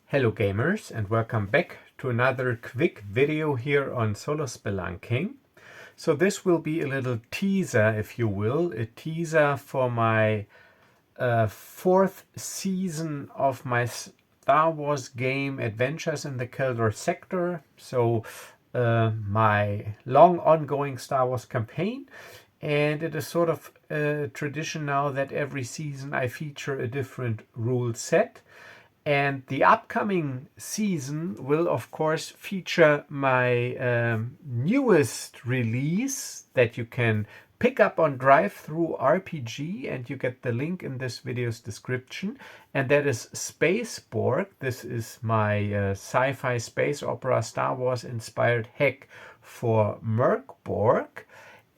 Hello gamers, and welcome back to another quick video here on solo spelunking. So this will be a little teaser, if you will, a teaser for my fourth season of my Star Wars game Adventures in the Keldor sector. So my long ongoing Star Wars campaign. And it is sort of a tradition now that every season I feature a different rule set. And the upcoming season will, of course, feature my newest release that you can pick up on Drive-Thru RPG, and you get the link in this video's description. And that is Space Borg. This is my sci-fi space opera Star Wars inspired hack for Mörk Borg.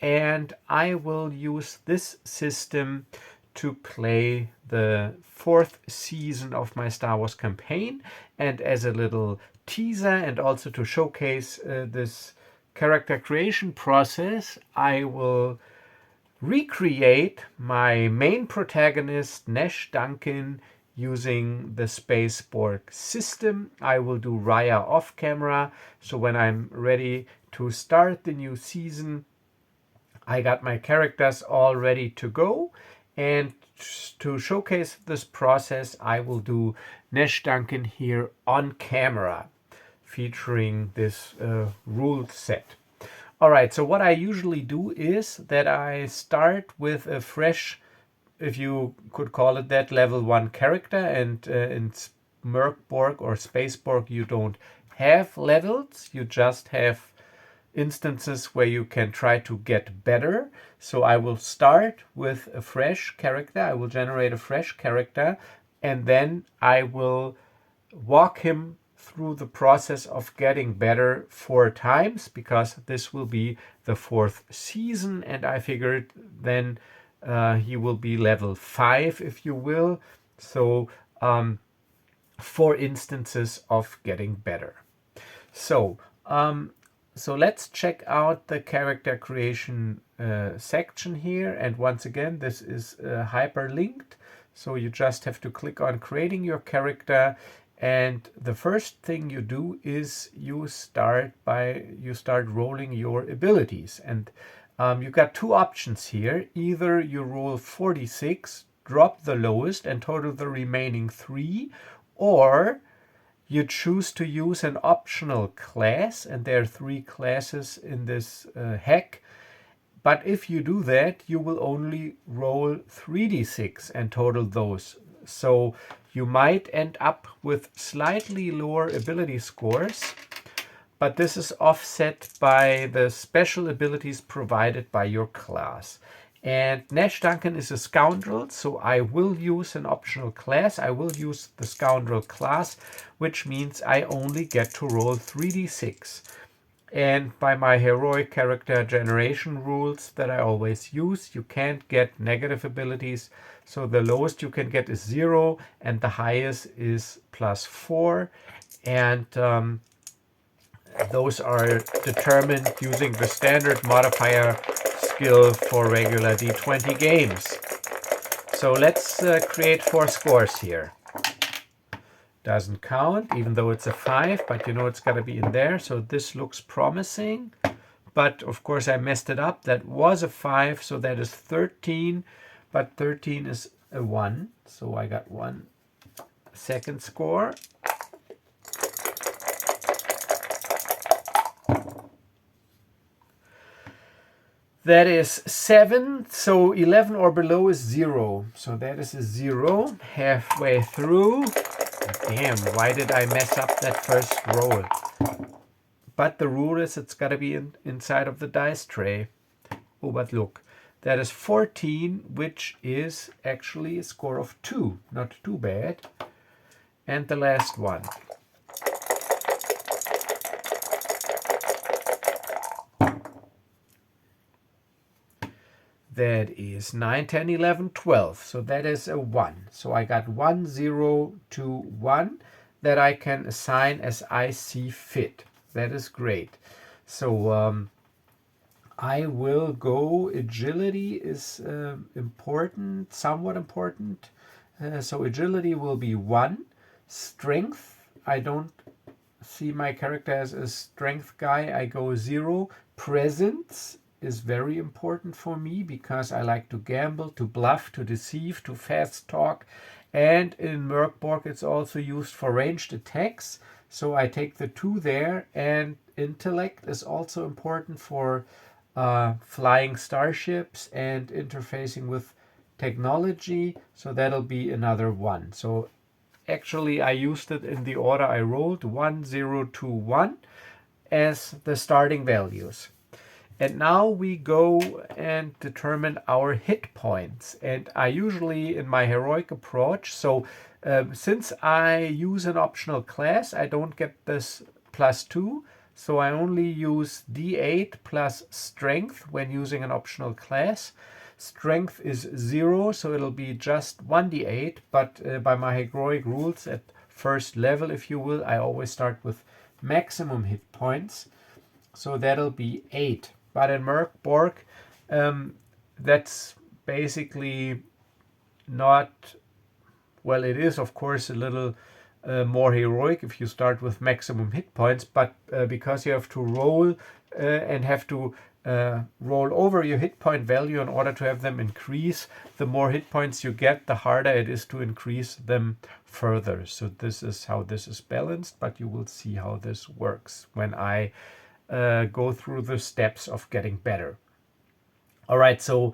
And I will use this system to play the fourth season of my Star Wars campaign, and as a little teaser and also to showcase this character creation process, I will recreate my main protagonist Nash Duncan using the Space Borg system. I will do Raya off camera, so when I'm ready to start the new season I got my characters all ready to go. And to showcase this process, I will do Nash Duncan here on camera, featuring this rule set. All right, so what I usually do is that I start with a fresh, if you could call it that, level 1 character. And in Mörk Borg or Space Borg, you don't have levels, you just have instances where you can try to get better. So I will start with a fresh character. I will generate a fresh character, and then I will walk him through the process of getting better 4 times, because this will be the 4th season, and I figured then he will be level 5, if you will. So 4 instances of getting better. So let's check out the character creation section here. And once again, this is hyperlinked. So you just have to click on creating your character. And the first thing you do is you start rolling your abilities. And you got 2 options here. Either you roll 46, drop the lowest and total the remaining 3, or you choose to use an optional class, and there are 3 classes in this hack. But if you do that, you will only roll 3d6 and total those. So you might end up with slightly lower ability scores, but this is offset by the special abilities provided by your class. And Nash Duncan is a scoundrel, so I will use an optional class. I will use the scoundrel class, which means I only get to roll 3d6. And by my heroic character generation rules that I always use, you can't get negative abilities. So the lowest you can get is 0, and the highest is +4. And those are determined using the standard modifier skill for regular D20 games. So let's create 4 scores here. Doesn't count, even though it's a 5, but you know it's got to be in there. So this looks promising, but of course I messed it up. That was a 5, so that is 13, but 13 is a 1. So I got 1 second score. That is 7, so 11 or below is 0. So that is a 0 halfway through. Damn, why did I mess up that first roll? But the rule is it's got to be inside of the dice tray. Oh, but look, that is 14, which is actually a score of 2. Not too bad. And the last one. That is 9, 10, 11, 12. So that is a 1. So I got 1, 0, 2, 1 that I can assign as I see fit. That is great. So I will go. Agility is important, somewhat important. So agility will be 1. Strength I don't see my character as a strength guy. I go 0. Presence is very important for me because I like to gamble, to bluff, to deceive, to fast talk. And in Mörk Borg it's also used for ranged attacks. So I take the 2 there. And intellect is also important for flying starships and interfacing with technology. So that'll be another 1. So actually I used it in the order I rolled, 1, 0, 2, 1 as the starting values. And now we go and determine our hit points. And I usually, in my heroic approach, so since I use an optional class, I don't get this +2. So I only use D8 plus strength when using an optional class. Strength is 0, so it'll be just 1d8. But by my heroic rules at first level, if you will, I always start with maximum hit points. So that'll be 8. But in Mörk Borg, that's basically not, well, it is of course a little more heroic if you start with maximum hit points, but because you have to roll and have to roll over your hit point value in order to have them increase, the more hit points you get, the harder it is to increase them further. So this is how this is balanced, but you will see how this works when I go through the steps of getting better. All right, so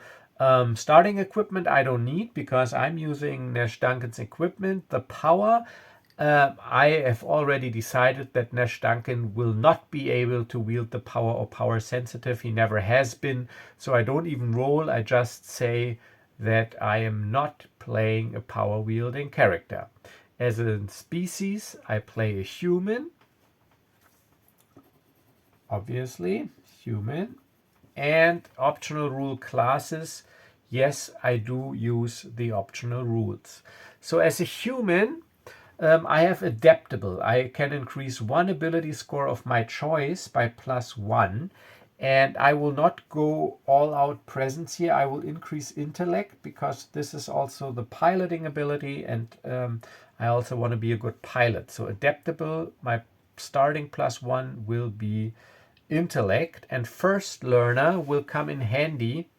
starting equipment I don't need because I'm using Nash Duncan's equipment. The power, I have already decided that Nash Duncan will not be able to wield the power or power sensitive. He never has been. So I don't even roll. I just say that I am not playing a power wielding character. As a species, I play a human. Obviously, human. And optional rule classes. Yes, I do use the optional rules. So as a human, I have adaptable. I can increase 1 ability score of my choice by +1. And I will not go all out presence here. I will increase intellect because this is also the piloting ability. And I also want to be a good pilot. So adaptable, my starting +1 will be intellect, and first learner will come in handy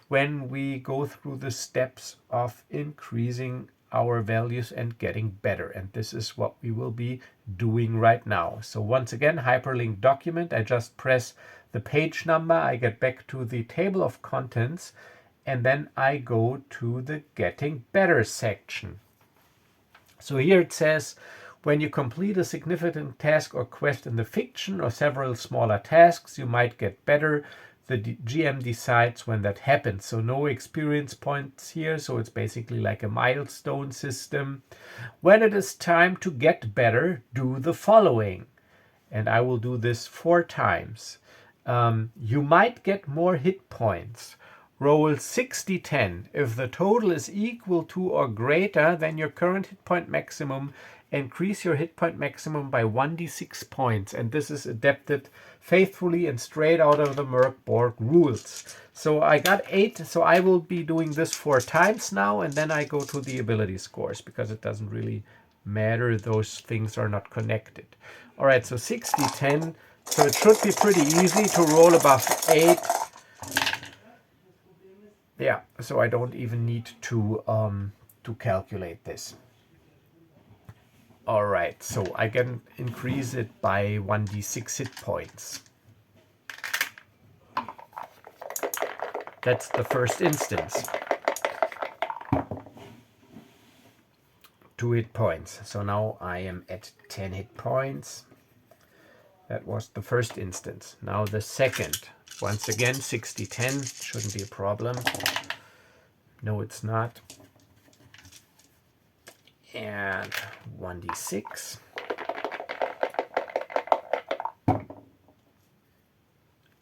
when we go through the steps of increasing our values and getting better. And this is what we will be doing right now. So once again, hyperlink document, I just press the page number, I get back to the table of contents, and then I go to the getting better section. So here it says, when you complete a significant task or quest in the fiction or several smaller tasks, you might get better. The GM decides when that happens. So no experience points here. So it's basically like a milestone system. When it is time to get better, do the following. And I will do this 4 times. You might get more hit points. Roll 60-10. If the total is equal to or greater than your current hit point maximum, increase your hit point maximum by 1d6 points. And this is adapted faithfully and straight out of the Mörk Borg rules. So I got 8. So I will be doing this 4 times now. And then I go to the ability scores because it doesn't really matter. Those things are not connected. All right, so 60-10. So it should be pretty easy to roll above 8. Yeah, so I don't even need to calculate this. All right, so I can increase it by 1d6 hit points. That's the first instance. 2 hit points. So now I am at 10 hit points. That was the first instance. Now the second. Once again, 60-10. Shouldn't be a problem. No, it's not. And 1d6.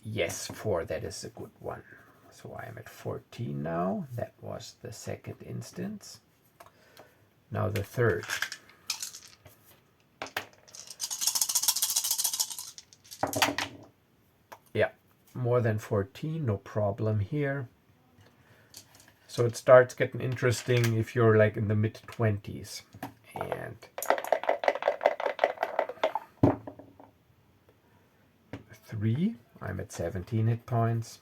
Yes, 4. That is a good one. So I am at 14 now. That was the second instance. Now the third. Yeah, more than 14, no problem here. So it starts getting interesting if you're like in the mid-20s. And 3. I'm at 17 hit points.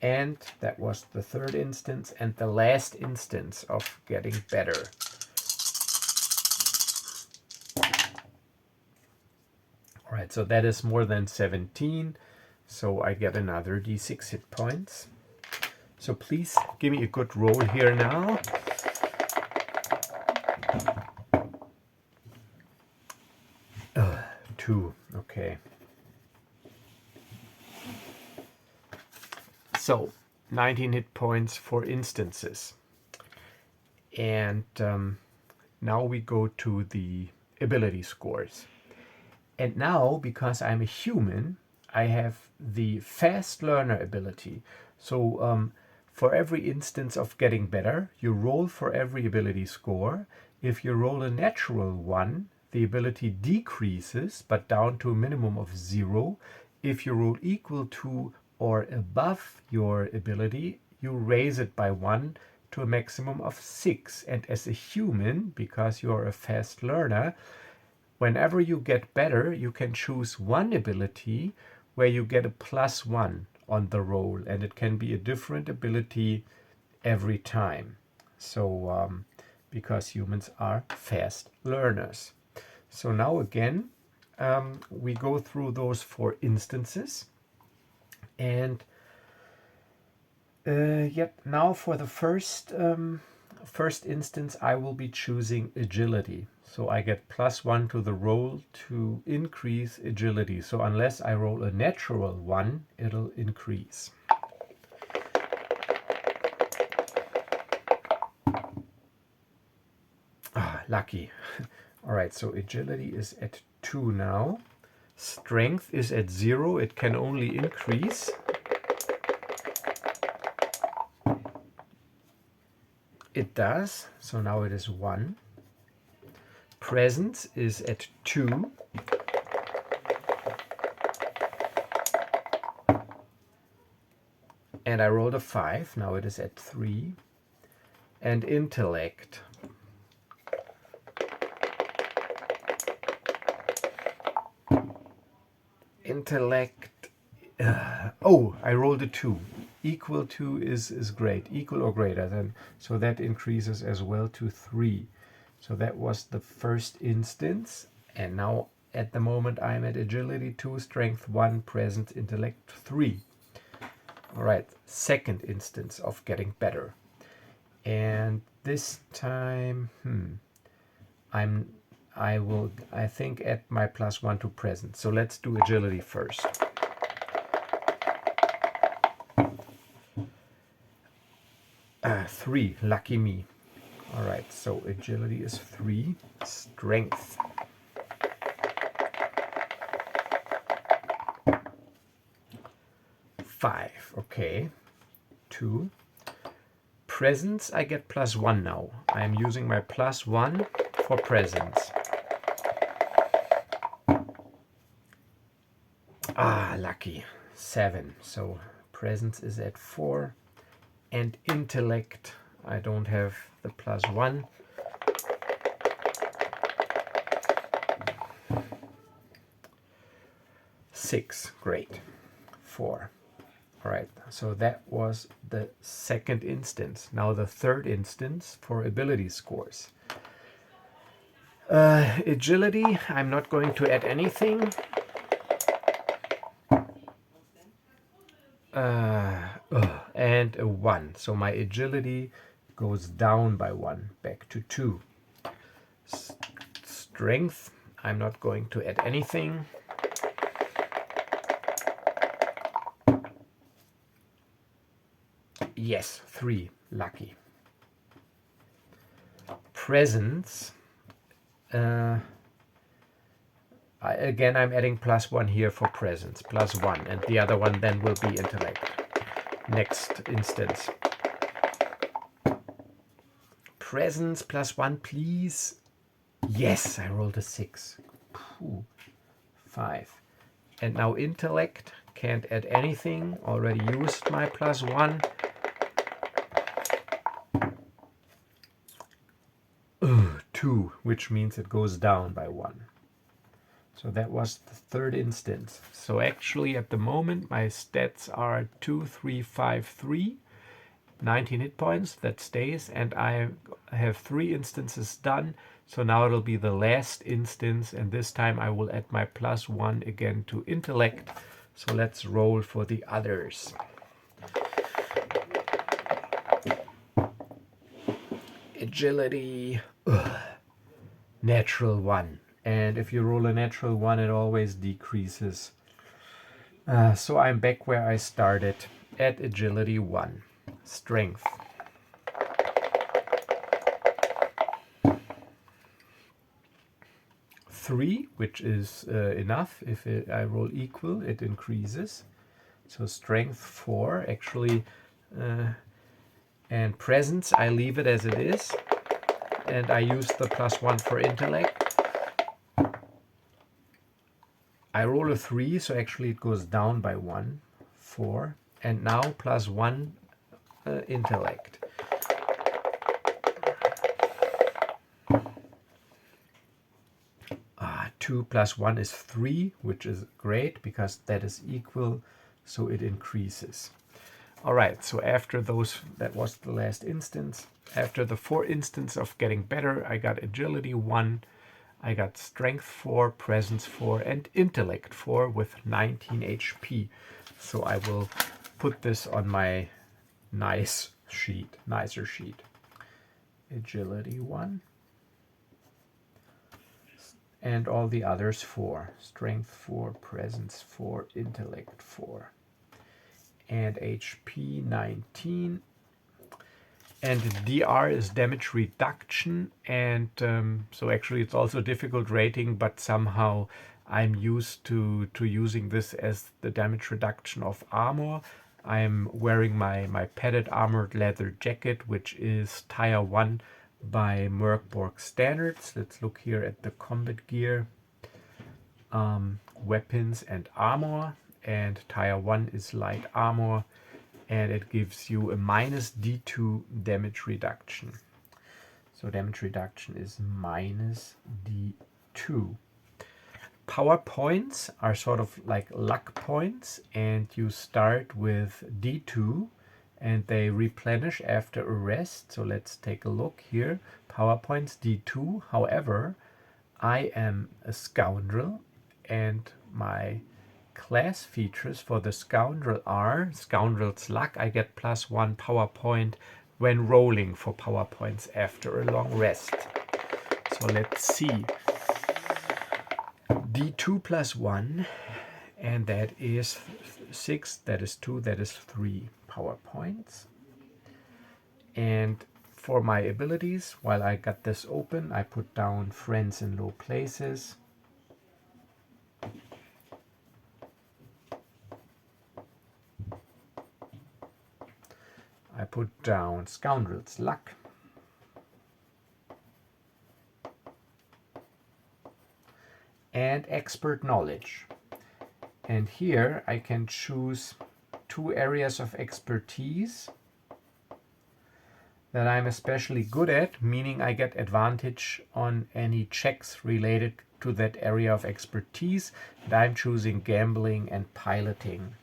And that was the third instance and the last instance of getting better. All right, so that is more than 17. So I get another d6 hit points. So please give me a good roll here now. Two, okay. So 19 hit points for instances. And now we go to the ability scores. And now, because I'm a human, I have the fast learner ability. So for every instance of getting better, you roll for every ability score. If you roll a natural one, the ability decreases, but down to a minimum of 0. If you roll equal to or above your ability, you raise it by 1 to a maximum of 6. And as a human, because you are a fast learner, whenever you get better, you can choose one ability where you get a +1 on the roll, and it can be a different ability every time. So because humans are fast learners. So now again, we go through those 4 instances. And now for the first instance, I will be choosing agility. So I get +1 to the roll to increase agility. So unless I roll a natural one, it'll increase. Lucky. All right, so agility is at 2 now. Strength is at 0. It can only increase. It does. So now it is 1. Presence is at 2. And I rolled a 5. Now it is at 3. And intellect. Intellect. I rolled a 2. Equal to is great. Equal or greater than. So that increases as well to 3. So that was the first instance. And now at the moment I'm at agility 2, strength 1, presence, intellect 3. All right, second instance of getting better. And this time, I think add my +1 to presence. So let's do agility first. Three, lucky me. All right, so agility is 3, strength. Five, okay. 2. Presence, I get +1 now. I'm using my +1 for presence. Lucky. 7. So presence is at 4. And intellect, I don't have the +1. Six, great. 4. All right, so that was the second instance. Now the third instance for ability scores. Agility, I'm not going to add anything. And a 1. So my agility goes down by 1, back to 2. Strength, I'm not going to add anything. Yes, 3, lucky. Presence, again I'm adding +1 here for presence, +1, and the other one then will be intellect. Next instance. Presence +1, please. Yes, I rolled a 6. 5. And now intellect, can't add anything, already used my +1. 2, which means it goes down by 1. So that was the third instance. So actually at the moment my stats are 2, 3, 5, 3, 19 hit points, that stays, and I have 3 instances done. So now it'll be the last instance, and this time I will add my +1 again to intellect. So let's roll for the others. Agility, natural 1. And if you roll a natural 1, it always decreases. So I'm back where I started at agility 1. Strength. Three, which is enough. If I roll equal, it increases. So strength 4, actually, and presence, I leave it as it is. And I use the +1 for intellect. I roll a 3, so actually it goes down by 1, 4. And now +1 intellect. Two plus 1 is 3, which is great because that is equal, so it increases. All right, so after those, that was the last instance. After the 4 instances of getting better, I got agility 1, I got strength 4, presence 4, and intellect 4 with 19 HP. So I will put this on my nicer sheet. Agility 1. And all the others 4. Strength 4, presence 4, intellect 4. And HP 19. And DR is damage reduction. And so actually it's also a difficult rating, but somehow I'm used to using this as the damage reduction of armor. I'm wearing my padded armored leather jacket, which is tier 1 by Mörk Borg standards. Let's look here at the combat gear, weapons and armor, and tier 1 is light armor, and it gives you a -D2 damage reduction. So damage reduction is -D2. Power points are sort of like luck points, and you start with D2 and they replenish after a rest. So let's take a look here. Power points D2. However, I am a scoundrel, and my class features for the scoundrel are Scoundrel's Luck. I get +1 power point when rolling for power points after a long rest. So let's see. D2 +1, and that is 6, that is 2, that is 3 power points. And for my abilities, while I got this open, I put down friends in low places. I put down Scoundrel's Luck. And Expert Knowledge. And here I can choose 2 areas of expertise that I'm especially good at, meaning I get advantage on any checks related to that area of expertise. And I'm choosing gambling and piloting.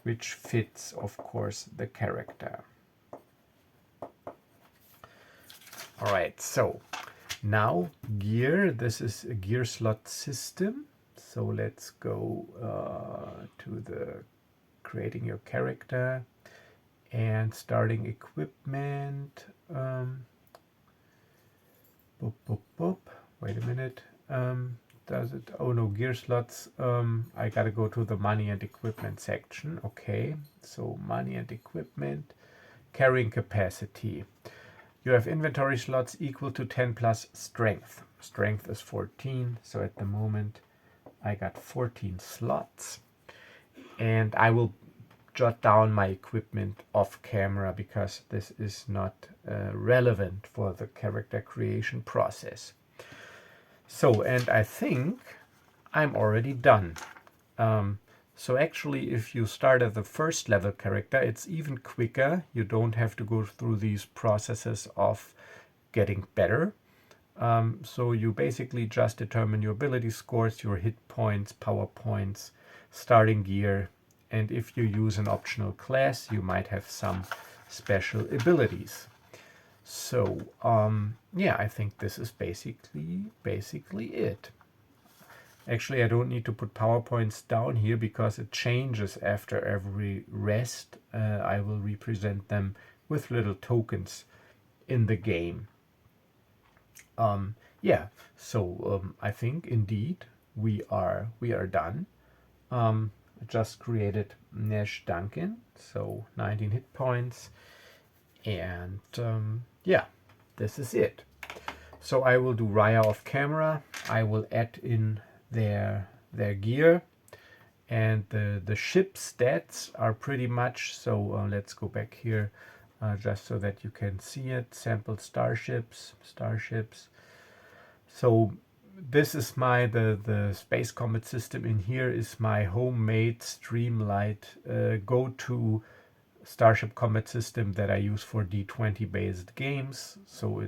Which fits, of course, the character. All right, so now gear. This is a gear slot system. So let's go to the creating your character and starting equipment. Wait a minute. Does it? Oh no, gear slots. I gotta go to the money and equipment section. Okay, so money and equipment, carrying capacity. You have inventory slots equal to 10 plus strength. Strength is 14, so at the moment I got 14 slots. And I will jot down my equipment off camera because this is not relevant for the character creation process. So, and I think I'm already done. So actually, if you start at the first level character, it's even quicker. You don't have to go through these processes of getting better. So you basically just determine your ability scores, your hit points, power points, starting gear, and if you use an optional class, you might have some special abilities. So yeah, I think this is basically it. Actually, I don't need to put PowerPoints down here because it changes after every rest. I will represent them with little tokens in the game. Yeah, so I think indeed we are done. I just created Nash Duncan, so 19 hit points, and yeah, this is it. So I will do Raya off camera. I will add in their gear, and the ship stats are pretty much so. Let's go back here just so that you can see it. Sample starships. So this is my the space combat system. In here is my homemade Streamlight go-to Starship combat system that I use for D20 based games. So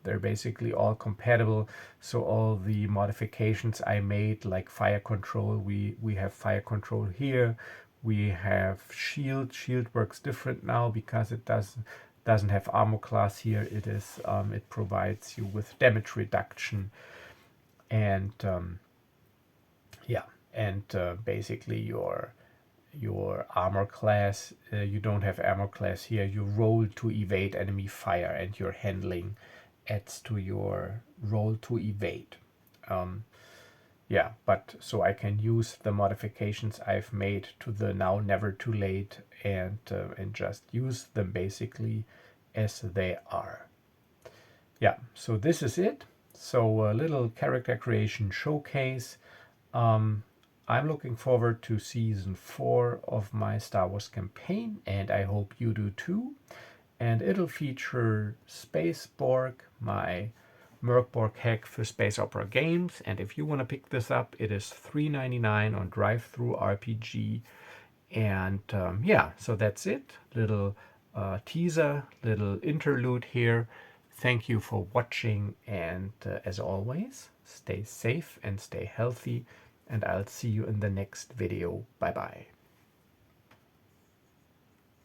they're basically all compatible. So all the modifications I made, like fire control, we have fire control here. We have shield. Shield works different now because it doesn't have armor class here. It provides you with damage reduction, and yeah, and basically your armor class, you don't have armor class here. You roll to evade enemy fire, and your handling adds to your roll to evade. Yeah, but so I can use the modifications I've made to the now never too late, and just use them basically as they are. Yeah, so this is it. So a little character creation showcase. I'm looking forward to season 4 of my Star Wars campaign, and I hope you do too. And it'll feature Space Borg, my Mörk Borg hack for space opera games. And if you want to pick this up, it is $3.99 on Drive-Thru RPG. And yeah, so that's it. Little teaser, little interlude here. Thank you for watching, and as always, stay safe and stay healthy, and I'll see you in the next video. Bye bye.